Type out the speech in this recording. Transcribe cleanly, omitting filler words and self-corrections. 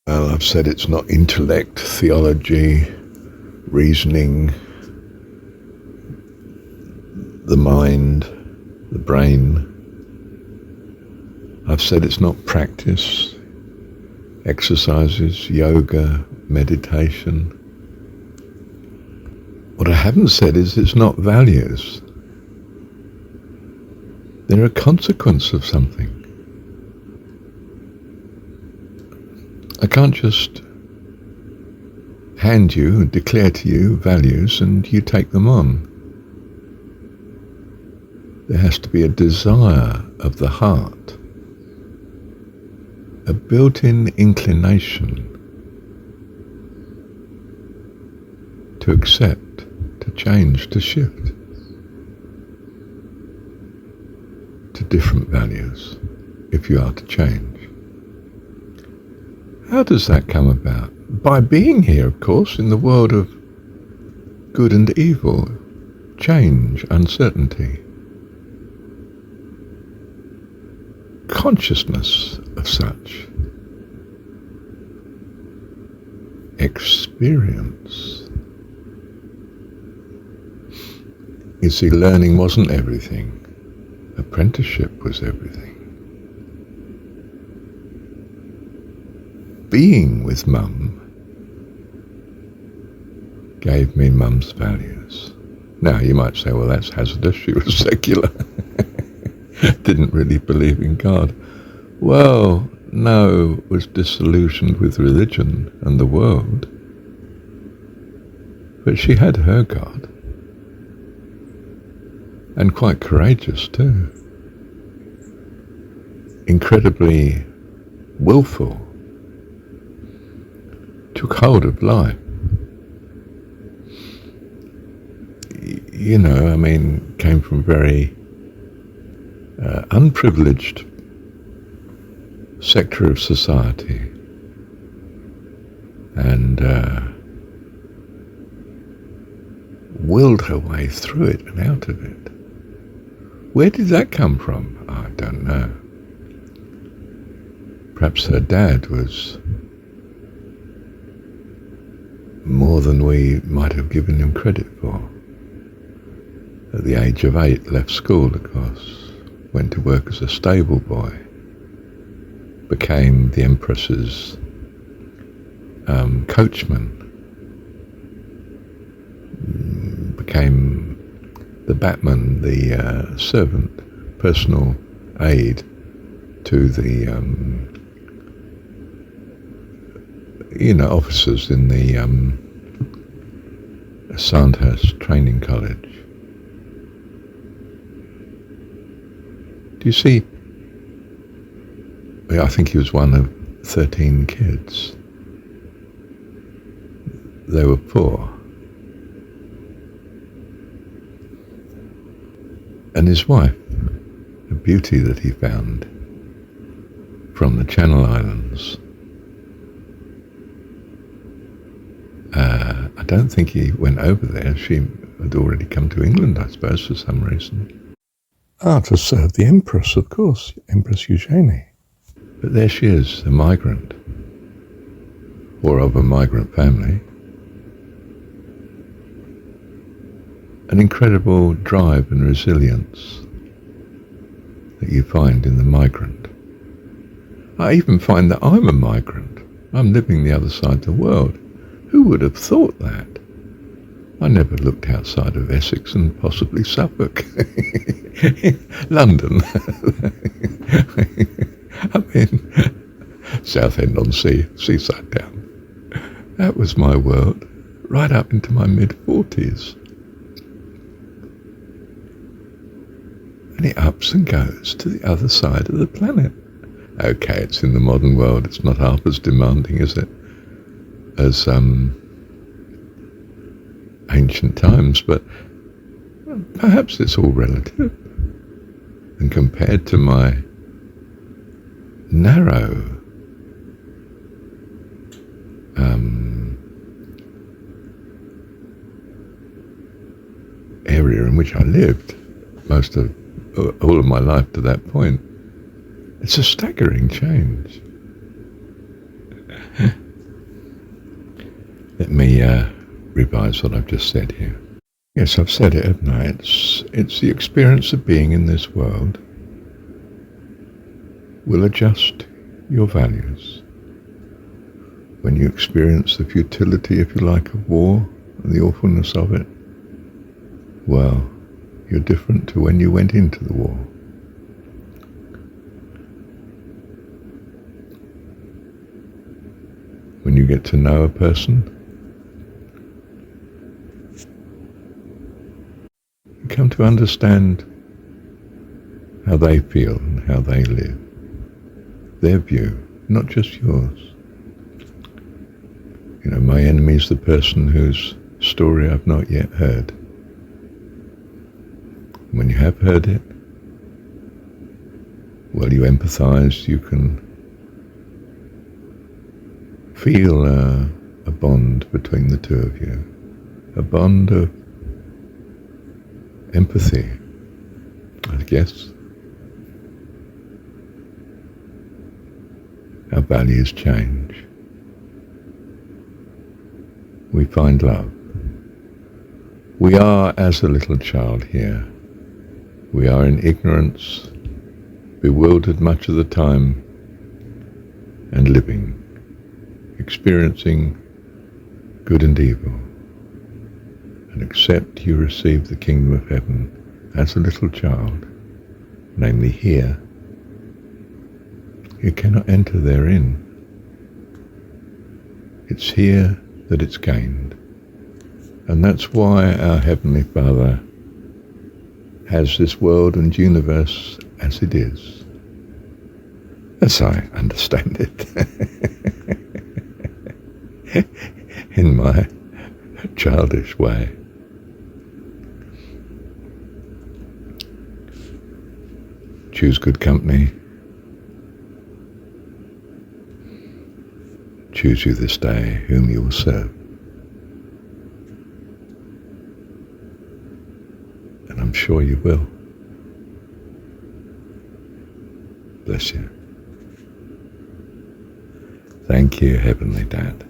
Well, I've said it's not intellect, theology, reasoning, the mind, the brain. I've said it's not practice, exercises, yoga, meditation. What I haven't said is it's not values. They're a consequence of something. I can't just hand you and declare to you values and you take them on. There has to be a desire of the heart, a built-in inclination to accept, to change, to shift to different values if you are to change. How does that come about? By being here, of course, in the world of good and evil, change, uncertainty. Consciousness of such. Experience. You see, learning wasn't everything. Apprenticeship was everything. Being with Mum gave me Mum's values. Now, you might say, well, that's hazardous. She was secular. Didn't really believe in God. Well, no, was disillusioned with religion and the world. But she had her God. And quite courageous too. Incredibly willful. Took hold of life. You know, I mean, came from very unprivileged sector of society, and willed her way through it and out of it. Where did that come from? I don't know. Perhaps her dad was more than we might have given him credit for. At the age of 8, left school, of course, went to work as a stable boy, became the Empress's coachman, became the batman, the servant, personal aide to the officers in the Sandhurst Training College. Do you see? I think he was one of 13 kids. They were poor. And his wife, a beauty that he found from the Channel Islands. I don't think he went over there. She had already come to England, I suppose, for some reason. To serve the Empress, of course, Empress Eugenie. But there she is, a migrant, or of a migrant family. An incredible drive and resilience that you find in the migrant. I even find that I'm a migrant. I'm living the other side of the world. Who would have thought that? I never looked outside of Essex and possibly Suffolk. London. I mean, Southend-on-Sea, seaside town. That was my world, right up into my mid-40s. And it ups and goes to the other side of the planet. Okay, it's in the modern world. It's not half as demanding, is it, as ancient times, but perhaps it's all relative. And compared to my narrow area in which I lived most of all of my life to that point, it's a staggering change. Let me revise what I've just said here. Yes, I've said it, haven't I? It's the experience of being in this world will adjust your values. When you experience the futility, if you like, of war and the awfulness of it, well, you're different to when you went into the war. When you get to know a person, you come to understand how they feel and how they live. Their view, not just yours. You know, my enemy is the person whose story I've not yet heard. When you have heard it, well, you empathize, you can feel a bond between the two of you, a bond of empathy, I guess. Our values change. We find love. We are as a little child here. We are in ignorance, bewildered much of the time, and living, experiencing good and evil. And except you receive the kingdom of heaven as a little child, namely here, you cannot enter therein. It's here that it's gained. And that's why our Heavenly Father has this world and universe as it is, as I understand it, in my childish way. Choose good company. Choose you this day whom you will serve. And I'm sure you will. Bless you. Thank you, Heavenly Dad.